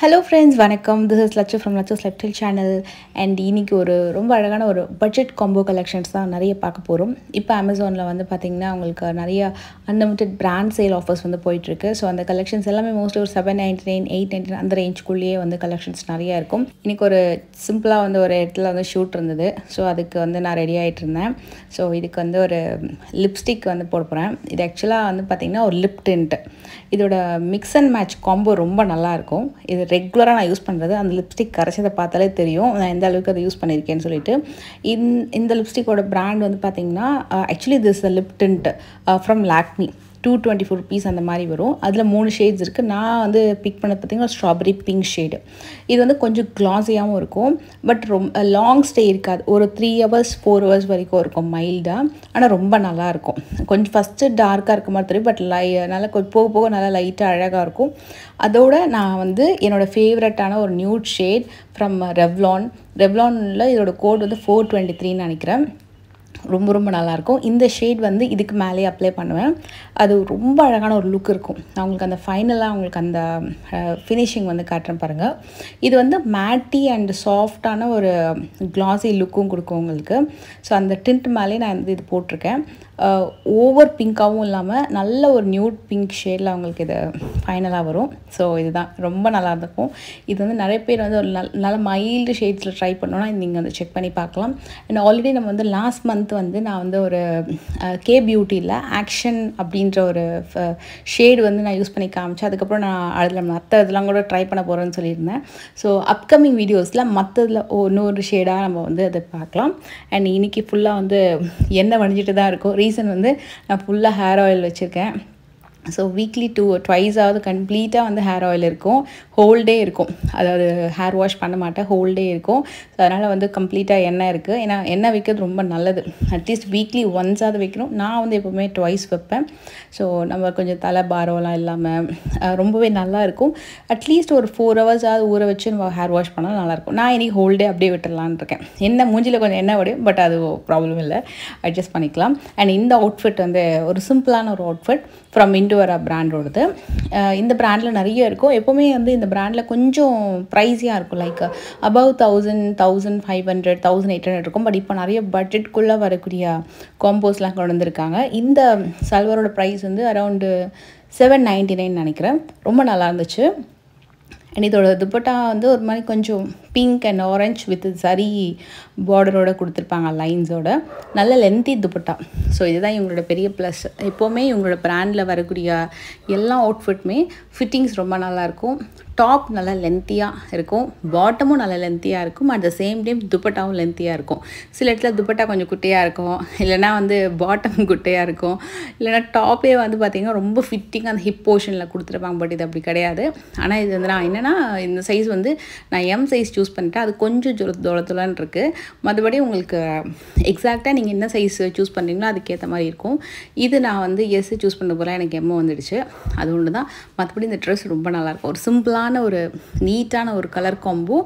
Hello friends, வணக்கம். This is Lachu from Lachu's Lifestyle channel and இன்னைக்கு ஒரு ரொம்ப அழகான ஒரு பட்ஜெட் காம்போ கலெக்ஷன்ஸ் தான் நிறைய பார்க்க போறோம். இப்போ Amazonல வந்து பாத்தீங்கன்னா உங்களுக்கு நிறைய அன்லிமிட்டட் பிராண்ட் சேல் ஆஃபர்ஸ் வந்து போயிட்டு இருக்கு. சோ அந்த கலெக்ஷன்ஸ் எல்லாமே மோஸ்ட்லி ஒரு 799, 899 அந்த ரேஞ்சுக்குள்ளேயே வந்து கலெக்ஷன்ஸ் நிறைய இருக்கும். இன்னைக்கு ஒரு சிம்பிளா வந்து ஒரு இடத்துல வந்து ஷூட் இருந்தது. சோ அதுக்கு வந்து நான் ரெடி ஆயிட்டு இருந்தேன். சோ இதுக்கு வந்து ஒரு லிப்ஸ்டிக் வந்து போட போறேன். இது एक्चुअली வந்து பாத்தீங்கன்னா ஒரு லிப் டிண்ட். இதோட மிக்ஸ் அண்ட் மேட்ச் காம்போ ரொம்ப நல்லா இருக்கும். இது ரெகுலராக நான் யூஸ் பண்ணுறது அந்த லிப்ஸ்டிக் கரைச்சதை பார்த்தாலே தெரியும் நான் எந்த அளவுக்கு அதை யூஸ் பண்ணியிருக்கேன்னு சொல்லிட்டு. இந்த லிப்ஸ்டிக்கோட பிராண்ட் வந்து பார்த்தீங்கன்னா actually this lip tint from Lakme. 224 rupees அந்த மாதிரி வரும். அதில் 3 ஷேட்ஸ் இருக்குது. நான் வந்து பிக் பண்ணது பார்த்திங்கன்னா ஸ்ட்ராபெரி பிங்க் ஷேடு. இது வந்து கொஞ்சம் க்ளாஸியாகவும் இருக்கும். பட் ரொம்ப லாங் ஸ்டே இருக்காது. ஒரு 3 hours 4 hours வரைக்கும் இருக்கும் மைல்டாக. ஆனால் ரொம்ப நல்லாயிருக்கும். கொஞ்சம் ஃபஸ்ட்டு டார்க்காக இருக்க மாதிரி தெரியும். பட் நல்லா போக போக நல்லா லைட்டாக அழகாக இருக்கும். அதோட நான் வந்து என்னோடய ஃபேவரட்டான ஒரு நியூட் ஷேட் ஃப்ரம் ரெவ்லானில் இதோட கோட் வந்து 423 நினைக்கிறேன். ரொம்ப ரொம்ப நல்லாயிருக்கும். இந்த ஷேட் வந்து இதுக்கு மேலே அப்ளை பண்ணுவேன். அது ரொம்ப அழகான ஒரு லுக் இருக்கும். நான் உங்களுக்கு அந்த ஃபைனலாக உங்களுக்கு அந்த ஃபினிஷிங் வந்து காட்டுறேன் பாருங்கள். இது வந்து மேட்டி அண்ட் சாஃப்டான ஒரு க்ளாஸி லுக்கும் கொடுக்கும் உங்களுக்கு. ஸோ அந்த டிண்ட் மேலே நான் வந்து இது போட்டிருக்கேன். ஓவர் பிங்காகவும் இல்லாமல் நல்ல ஒரு நியூட் பிங்க் ஷேடில் அவங்களுக்கு இது ஃபைனலாக வரும். ஸோ இதுதான் ரொம்ப நல்லா இருக்கும். இது வந்து நிறைய பேர் வந்து ஒரு நல்ல மைல்டு ஷேட்ஸில் ட்ரை பண்ணோன்னா நீங்கள் வந்து செக் பண்ணி பார்க்கலாம். அண்ட் ஆல்ரெடி நம்ம வந்து லாஸ்ட் மந்த் வந்து நான் வந்து ஒரு கே பியூட்டியில் ஆக்ஷன் அப்படின்ற ஒரு ஷேடு வந்து நான் யூஸ் பண்ணி காமிச்சேன். அதுக்கப்புறம் நான் அதில் மற்ற இதெல்லாம் கூட ட்ரை பண்ண போகிறேன்னு சொல்லியிருந்தேன். ஸோ அப்கமிங் வீடியோஸில் மற்றதில் இன்னொரு ஷேடாக நம்ம வந்து அதை பார்க்கலாம். அண்ட் இன்றைக்கி ஃபுல்லாக வந்து எண்ணெய் வடிஞ்சிட்டு தான் இருக்கும். ரீசன் வந்து நான் ஃபுல்லாக ஹேர் ஆயில் வச்சுருக்கேன். ஸோ வீக்லி ட்வைஸாவது கம்ப்ளீட்டாக வந்து ஹேர் ஆயில் இருக்கும். ஹோல் டே இருக்கும். அதாவது ஹேர் வாஷ் பண்ண மாட்டேன். ஹோல் டே இருக்கும். ஸோ அதனால் வந்து கம்ப்ளீட்டாக எண்ணெய் இருக்குது. ஏன்னா எண்ணெய் வைக்கிறது ரொம்ப நல்லது. அட்லீஸ்ட் வீக்லி ஒன்ஸாவது வைக்கணும். நான் வந்து எப்போவுமே ட்வைஸ் வைப்பேன். ஸோ நம்ம கொஞ்சம் தலை பாரம்லாம் இல்லாமல் ரொம்பவே நல்லாயிருக்கும். அட்லீஸ்ட் ஒரு 4 hours ஊற வச்சு நம்ம ஹேர் வாஷ் பண்ணால் நல்லாயிருக்கும். நான் இன்றைக்கி ஹோல் டே அப்படியே விட்டுடலான்னு இருக்கேன். எண்ணெய் மூஞ்சியில் கொஞ்சம் எண்ணெய் வடியும். பட் அது ப்ராப்ளம் இல்லை. அட்ஜஸ்ட் பண்ணிக்கலாம். அண்ட் இந்த அவுட்ஃபிட் வந்து ஒரு சிம்பிளான ஒரு அவுட்ஃபிட் ஃப்ரம் இண்டோரா பிராண்டோடது. இந்த பிராண்டில் நிறைய இருக்கும். எப்போவுமே வந்து இந்த பிராண்டில் கொஞ்சம் ப்ரைஸியாக இருக்கும். லைக் அபவ் 1000, 1500, 1800 இருக்கும். பட் இப்போ நிறைய பட்ஜெட்குள்ளே வரக்கூடிய காம்போஸ்லாம் கொண்டு வந்திருக்காங்க. இந்த சல்வாரோட ப்ரைஸ் வந்து அரௌண்டு 799 நினைக்கிறேன். ரொம்ப நல்லா இருந்துச்சு. அண்ட் இதோட துப்பட்டா வந்து ஒரு மாதிரி கொஞ்சம் பிங்க் அண்ட் ஆரஞ்ச் வித் சரி பார்டரோட கொடுத்துருப்பாங்க லைன்ஸோட. நல்ல லென்த்தி துப்பட்டா. ஸோ இதுதான் இவங்களோட பெரிய ப்ளஸ். எப்போவுமே இவங்களோட பிராண்டில் வரக்கூடிய எல்லா அவுட்ஃபிட்டுமே ஃபிட்டிங்ஸ் ரொம்ப நல்லாயிருக்கும். டாப் நல்லா லென்த்தியாக இருக்கும். பாட்டமும் நல்லா லென்த்தியாக இருக்கும். அட் த சேம் டைம் துப்பட்டாவும் லென்த்தியாக இருக்கும். சில இடத்துல துப்பட்டா கொஞ்சம் குட்டையாக இருக்கும். இல்லைனா வந்து பாட்டம் குட்டையாக இருக்கும். இல்லைனா டாப்பே வந்து பார்த்திங்கன்னா ரொம்ப ஃபிட்டிங்காக அந்த ஹிப் போர்ஷனில் கொடுத்துருப்பாங்க. பட் இது அப்படி கிடையாது. ஆனால் இது வந்து நான் என்னென்னா இந்த சைஸ் வந்து நான் எம் சைஸ் சூஸ் பண்ணிட்டேன். அது கொஞ்சம் தொலைன்னு இருக்குது. மற்றபடி உங்களுக்கு எக்ஸாக்டாக நீங்கள் என்ன சைஸ் சூஸ் பண்ணுறீங்களோ அதுக்கேற்ற மாதிரி இருக்கும். இது நான் வந்து எஸ் சூஸ் பண்ண போகிறேன். எனக்கு எம்மோ வந்துடுச்சு. அது ஒன்று தான். மற்றபடி இந்த ட்ரெஸ் ரொம்ப நல்லாயிருக்கும். ஒரு சிம்பிளான ஒரு நீட்டான ஒரு கலர் காம்போ.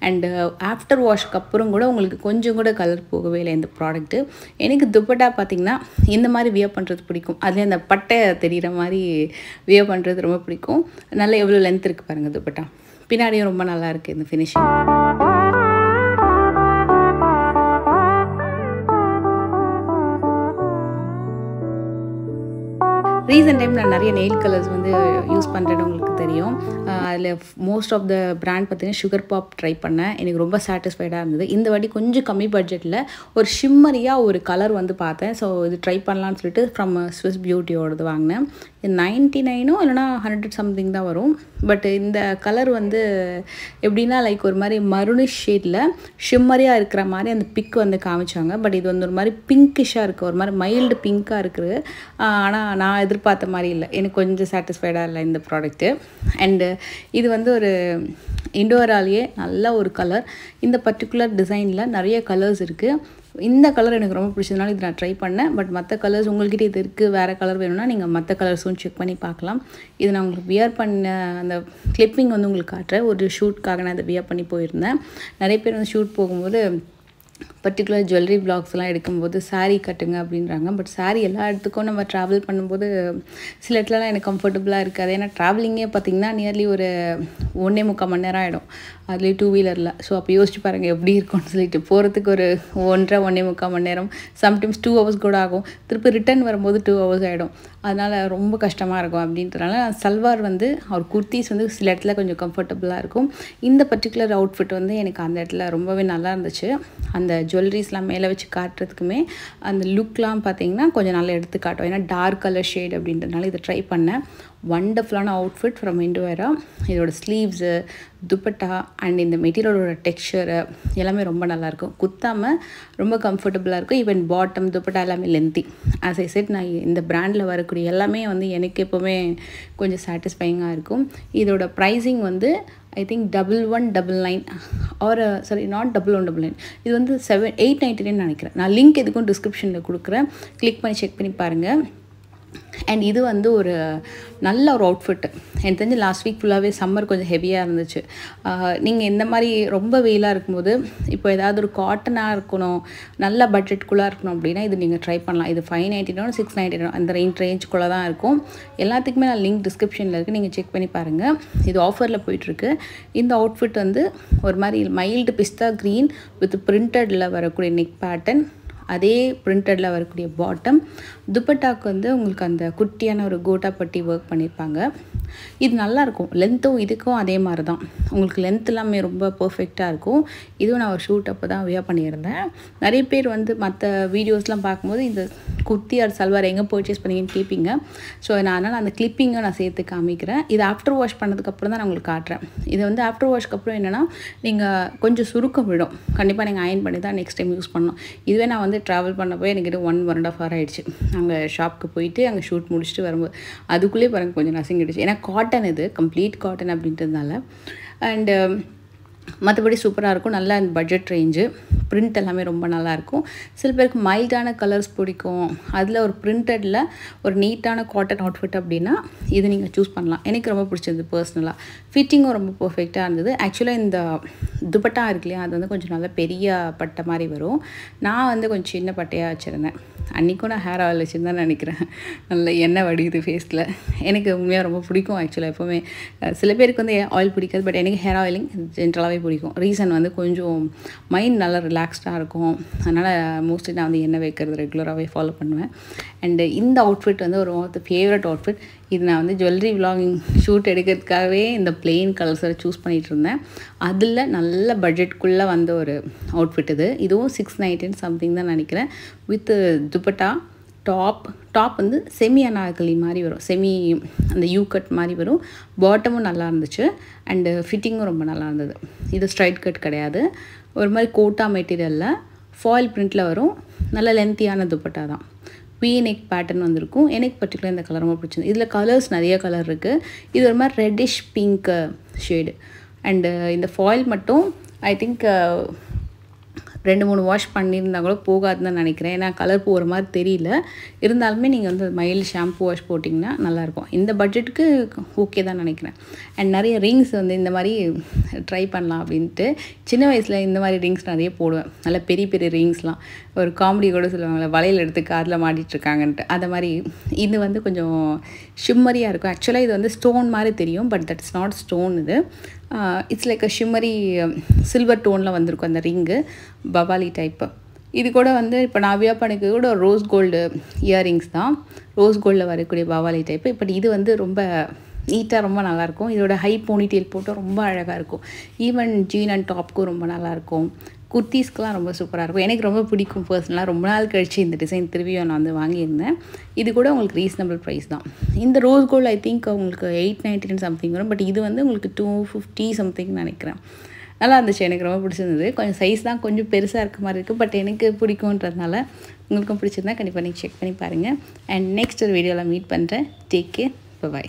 அண்டு ஆஃப்டர் வாஷ்க்கு அப்புறம் கூட உங்களுக்கு கொஞ்சம் கூட கலர் போகவே இல்லை இந்த ப்ராடக்ட்டு. எனக்கு துப்பட்டா பார்த்திங்கன்னா இந்த மாதிரி வியர் பண்ணுறது பிடிக்கும். அதில் அந்த பட்டை தெரிகிற மாதிரி வியர் பண்ணுறது ரொம்ப பிடிக்கும். நல்லா எவ்வளோ லென்த் இருக்குது பாருங்கள் துப்பட்டா. பின்னாடியும் ரொம்ப நல்லா இருக்குது இந்த ஃபினிஷிங். ரீசெண்ட் டைம் நான் நிறைய நெயில் கலர்ஸ் வந்து யூஸ் பண்ணுறேன்னு உங்களுக்கு தெரியும். அதில் மோஸ்ட் ஆஃப் த பிராண்ட் பார்த்தீங்கன்னா சுகர் பாப் ட்ரை பண்ணேன். எனக்கு ரொம்ப சாட்டிஸ்ஃபைடாக இருந்தது. இந்த வாட்டி கொஞ்சம் கம்மி பட்ஜெட்டில் ஒரு ஷிம்மரியாக ஒரு கலர் வந்து பார்த்தேன். ஸோ இது ட்ரை பண்ணலான்னு சொல்லிட்டு ஃப்ரம் ஸ்விஸ் பியூட்டியோடது வாங்கினேன். இது 99 இல்லைனா 100 சம்திங் தான் வரும். பட் இந்த கலர் வந்து எப்படின்னா லைக் ஒரு மாதிரி மருனிஷ் ஷேடில் ஷிம்மரியாக இருக்கிற மாதிரி அந்த பிக் வந்து காமிச்சாங்க. பட் இது வந்து ஒரு மாதிரி பிங்கிஷாக இருக்குது. ஒரு மாதிரி மைல்டு பிங்காக இருக்குது. ஆனால் நான் எதிர்பார்த்த மாதிரி இல்லை. எனக்கு கொஞ்சம் சாட்டிஸ்ஃபைடாக இல்லை இந்த ப்ராடக்ட்டு. அண்டு இது வந்து ஒரு இண்டோராலேயே நல்ல ஒரு கலர். இந்த பர்டிகுலர் டிசைனில் நிறைய கலர்ஸ் இருக்குது. இந்த கலர் எனக்கு ரொம்ப பிடிச்சதுனால இது நான் ட்ரை பண்ணேன். பட் மற்ற கலர்ஸ் உங்கள்கிட்ட இது இருக்குது, வேறு கலர் வேணும்னா நீங்கள் மற்ற கலர்ஸும் செக் பண்ணி பார்க்கலாம். இது நான் உங்களுக்கு வியர் பண்ண அந்த கிளிப்பிங் வந்து உங்களுக்கு காட்டுறேன். ஒரு ஷூட்காக நான் இதை வியர் பண்ணி போயிருந்தேன். நிறைய பேர் வந்து ஷூட் போகும்போது பர்டிகுலர் ஜுவல்லரி விளாக்ஸ்லாம் எடுக்கும்போது சாரீ கட்டுங்க அப்படின்றாங்க. பட் சாரீ எல்லா இடத்துக்கும் நம்ம ட்ராவல் பண்ணும்போது சில இடத்துலலாம் எனக்கு கம்ஃபர்டபுளாக இருக்காது. ஏன்னா ட்ராவலிங்கே பார்த்திங்கன்னா நியர்லி ஒரு 1.25 மணி நேரம் ஆகிடும், அதுலேயே 2 வீலரில். ஸோ அப்போ யோசிச்சு பாருங்கள் எப்படி இருக்கும்னு சொல்லிட்டு. போகிறதுக்கு ஒரு 1.5 மணி நேரம், சம்டைம்ஸ் 2 ஹவர்ஸ் கூட ஆகும். திருப்பி ரிட்டன் வரும்போது 2 ஹவர்ஸ் ஆகிடும். அதனால் ரொம்ப கஷ்டமாக இருக்கும். அப்படின்றனால சல்வார் வந்து ஒரு குர்த்திஸ் வந்து சில இடத்துல கொஞ்சம் கம்ஃபர்டபுளாக இருக்கும். இந்த பர்டிகுலர் அவுட்ஃபிட் வந்து எனக்கு அந்த இடத்துல ரொம்பவே நல்லா இருந்துச்சு. அந்த ஜுவல்லரிஸ்லாம் மேலே வச்சு காட்டுறதுக்குமே அந்த லுக்லாம் பார்த்திங்கன்னா கொஞ்சம் நல்லா எடுத்து காட்டும். ஏன்னா டார்க் கலர் ஷேட் அப்படின்றனால இதை ட்ரை பண்ணேன். வண்டர்ஃபுல்லான அவுட்ஃபிட் ஃப்ரம் இண்டோவேரா. இதோட ஸ்லீவ்ஸு, துப்பட்டா அண்ட் இந்த மெட்டீரியலோட டெக்ஸ்சரு எல்லாமே ரொம்ப நல்லாயிருக்கும். குத்தாமல் ரொம்ப கம்ஃபர்டபுளாக இருக்கும். ஈவன் பாட்டம், துப்பட்டா எல்லாமே லென்த்தி. ஆஸ் ஐ செட், நான் இந்த பிராண்டில் வரக்கூடிய எல்லாமே வந்து எனக்கு எப்போவுமே கொஞ்சம் சாட்டிஸ்ஃபைங்காக இருக்கும். இதோட ப்ரைஸிங் வந்து I think 1199 or sorry not 1199. இது வந்து 899 நினைக்கிறேன். நான் லிங்க் எதுக்கும் டிஸ்கிரிப்ஷனில் கொடுக்குறேன், கிளிக் பண்ணி செக் பண்ணி பாருங்கள். அண்ட் இது வந்து ஒரு நல்ல ஒரு அவுட்ஃபிட்டு. எனக்கு தெரிஞ்சு லாஸ்ட் வீக் ஃபுல்லாகவே சம்மர் கொஞ்சம் ஹெவியாக இருந்துச்சு. நீங்கள் இந்த மாதிரி ரொம்ப வெயிலாக இருக்கும்போது இப்போ ஏதாவது ஒரு காட்டனாக இருக்கணும், நல்ல பட்ஜெட்குள்ளே இருக்கணும் அப்படின்னா இது நீங்கள் ட்ரை பண்ணலாம். இது 599 699 அந்த ரேஞ்சுக்குள்ளே தான் இருக்கும். எல்லாத்துக்குமே நான் லிங்க் டிஸ்கிரிப்ஷனில் இருக்குது, நீங்கள் செக் பண்ணி பாருங்கள். இது ஆஃபரில் போயிட்டுருக்கு. இந்த அவுட்ஃபிட் வந்து ஒரு மாதிரி மைல்டு பிஸ்தா க்ரீன் வித் பிரிண்டடில் வரக்கூடிய நெக் பேட்டர்ன், அதே பிரிண்டடில் வரக்கூடிய பாட்டம். துப்பட்டாக்கு வந்து உங்களுக்கு அந்த குட்டியான ஒரு கோட்டாப்பட்டி ஒர்க் பண்ணியிருப்பாங்க. இது நல்லாயிருக்கும். லென்த்தும் இதுக்கும் அதே மாதிரி தான். உங்களுக்கு லென்த் எல்லாமே ரொம்ப பர்ஃபெக்டாக இருக்கும். இதுவும் நான் ஒரு ஷூட் அப்போ தான் வியர் பண்ணியிருந்தேன். நிறைய பேர் வந்து மற்ற வீடியோஸ்லாம் பார்க்கும்போது இந்த குர்த்தி ஆர் சல்வார் எங்கே பர்ச்சேஸ் பண்ணீங்கன்னு கேட்பீங்க. ஸோ அதனால் அந்த கிளிப்பிங்கை நான் சேர்த்து காமிக்கிறேன். இது ஆஃப்டர் வாஷ் பண்ணதுக்கப்புறம் தான் நான் உங்களுக்கு காட்டுறேன். இது வந்து ஆஃப்டர் வாஷ்க்கு அப்புறம் என்னென்னா நீங்கள் கொஞ்சம் சுருக்கம் விடும். கண்டிப்பாக நீங்கள் அயன் பண்ணி தான் நெக்ஸ்ட் டைம் யூஸ் பண்ணணும். இதுவே நான் வந்து ட்ராவல் பண்ணப்போ எனக்கு 1.5 hour ஆகிடுச்சு. அங்கே ஷாப்புக்கு போயிட்டு அங்கே ஷூட் முடிச்சுட்டு வரும்போது அதுக்குள்ளேயே பாருங்கள் கொஞ்சம் நசிங்கிடுச்சு. ஏன்னா காட்டன், இது கம்ப்ளீட் காட்டன் அப்படின்றதுனால. அண்டு மற்றபடி சூப்பராக இருக்கும். நல்லா அந்த பட்ஜெட் ரேஞ்சு. பிரிண்ட் எல்லாமே ரொம்ப நல்லாயிருக்கும். சில பேருக்கு மைல்டான கலர்ஸ் பிடிக்கும், அதில் ஒரு பிரிண்டடில் ஒரு நீட்டான காட்டன் அவுட்ஃபிட் அப்படின்னா இது நீங்கள் சூஸ் பண்ணலாம். எனக்கு ரொம்ப பிடிச்சது பர்சனலாக. ஃபிட்டிங்கும் ரொம்ப பர்ஃபெக்டாக இருந்தது. ஆக்சுவலாக இந்த துப்பட்டா இருக்கு இல்லையா, அது வந்து கொஞ்சம் நல்லா பெரிய பட்டை மாதிரி வரும். நான் வந்து கொஞ்சம் சின்ன பட்டையாக வச்சுருந்தேன். அன்றைக்கும் நான் ஹேர் ஆயில் வச்சுருந்தேன் நினைக்கிறேன். நல்ல எண்ணெய் வடிக்குது ஃபேஸில். எனக்கு உண்மையாக ரொம்ப பிடிக்கும். ஆக்சுவலாக எப்போவுமே சில பேருக்கு வந்து ஆயில் பிடிக்காது, பட் எனக்கு ஹேர் ஆயிலிங் ஜென்ரலாகவே பிடிக்கும். ரீசன் வந்து கொஞ்சம் மைண்ட் நல்லா ரிலாக்ஸ்டாக இருக்கும். அதனால் மோஸ்ட்லி நான் வந்து எண்ணெய் வைக்கிறது ரெகுலராகவே ஃபாலோ பண்ணுவேன். அண்டு இந்த அவுட்ஃபிட் வந்து ஒரு ஆஃப் த ஃபேவரட் அவுட்ஃபிட். இது நான் வந்து ஜுவல்லரி விலாகிங் ஷூட் எடுக்கிறதுக்காகவே இந்த பிளெயின் கலர்ஸை சூஸ் பண்ணிகிட்டு இருந்தேன். அதில் நல்ல பட்ஜெட்குள்ளே வந்த ஒரு அவுட்ஃபிட் இது. இதுவும் 699 சம்திங் தான் நினைக்கிறேன். வித் துப்பட்டா, டாப் வந்து செமி அனார்கலி மாதிரி வரும், செமி அந்த யூ கட் மாதிரி வரும். பாட்டமும் நல்லா இருந்துச்சு. அண்டு ஃபிட்டிங்கும் ரொம்ப நல்லா இருந்தது. இது ஸ்ட்ரைட் கட் கிடையாது, ஒரு மாதிரி கோட்டா மெட்டீரியலில் ஃபாயில் பிரிண்டில் வரும். நல்ல லென்த்தியான துப்பட்டா தான். வி நெக் பேட்டர்ன் வந்திருக்கும். எனக்கு பர்டிகுலர் இந்த கலர் ரொம்ப பிடிச்சிருந்து. இதில் கலர்ஸ் நிறைய கலர் இருக்குது. இது ஒரு மாதிரி ரெட்டிஷ் பிங்க் ஷேடு. அண்டு இந்த ஃபாயில் மட்டும் ஐ திங்க் 2-3 வாஷ் பண்ணியிருந்தா கூட போகாதுன்னு தான் நினைக்கிறேன். ஏன்னா கலர் போகிற மாதிரி தெரியல. இருந்தாலுமே நீங்கள் வந்து மைல்டு ஷாம்பு வாஷ் போட்டிங்கன்னா நல்லாயிருக்கும். இந்த பட்ஜெட்டுக்கு ஓகே தான் நினைக்கிறேன். அண்ட் நிறைய ரிங்ஸ் வந்து இந்த மாதிரி ட்ரை பண்ணலாம் அப்படின்ட்டு சின்ன வயசில் இந்த மாதிரி ரிங்ஸ் நிறைய போடுவேன். நல்ல பெரிய பெரிய ரிங்ஸ்லாம். ஒரு காமெடி கூட சொல்லுவாங்கள்ல, வளையல் எடுத்து காதில் மாட்டிகிட்ருக்காங்கன்ட்டு. அந்த மாதிரி இது வந்து கொஞ்சம் ஷிம்மரியாக இருக்கும். ஆக்சுவலாக இது வந்து ஸ்டோன் மாதிரி தெரியும், பட் தட்ஸ் நாட் ஸ்டோன். இது it's like a shimmery silver டோனில் வந்திருக்கும் அந்த ரிங்கு, பவாலி டைப்பு. இது கூட வந்து இப்போ நான் வியர் பண்ணிக்க கூட ஒரு ரோஸ் கோல்டு இயரிங்ஸ் தான், ரோஸ் கோல்டில் வரக்கூடிய பவாலி டைப்பு. பட் இது வந்து ரொம்ப நீட்டாக ரொம்ப நல்லாயிருக்கும். இதோட ஹை போனிடெயில் போட்டால் ரொம்ப அழகாக இருக்கும். ஈவன் ஜீன் அண்ட் டாப்க்கும் ரொம்ப நல்லாயிருக்கும். குர்த்திஸ்க்கெலாம் ரொம்ப சூப்பராக இருக்கும். எனக்கு ரொம்ப பிடிக்கும் பர்சனலாக. ரொம்ப நாள் கழிச்சு இந்த டிசைன் திரும்பியும் நான் வந்து வாங்கியிருந்தேன். இது கூட உங்களுக்கு ரீசனபிள் ப்ரைஸ் தான். இந்த ரோஸ் கோல்டு ஐ திங்க் உங்களுக்கு 899 சம்திங் வரும். பட் இது வந்து உங்களுக்கு 250 சம்திங் நினைக்கிறேன். நல்லா இருந்துச்சு, எனக்கு ரொம்ப பிடிச்சிருந்தது. கொஞ்சம் சைஸ் தான் கொஞ்சம் பெருசாக இருக்க மாதிரி இருக்குது, பட் எனக்கு பிடிக்குன்றதுனால உங்களுக்கும் பிடிச்சிருந்தா கண்டிப்பாக நீங்கள் செக் பண்ணி பாருங்கள். அண்ட் நெக்ஸ்ட் ஒரு வீடியோவில் மீட் பண்ணுறேன். Take care, by.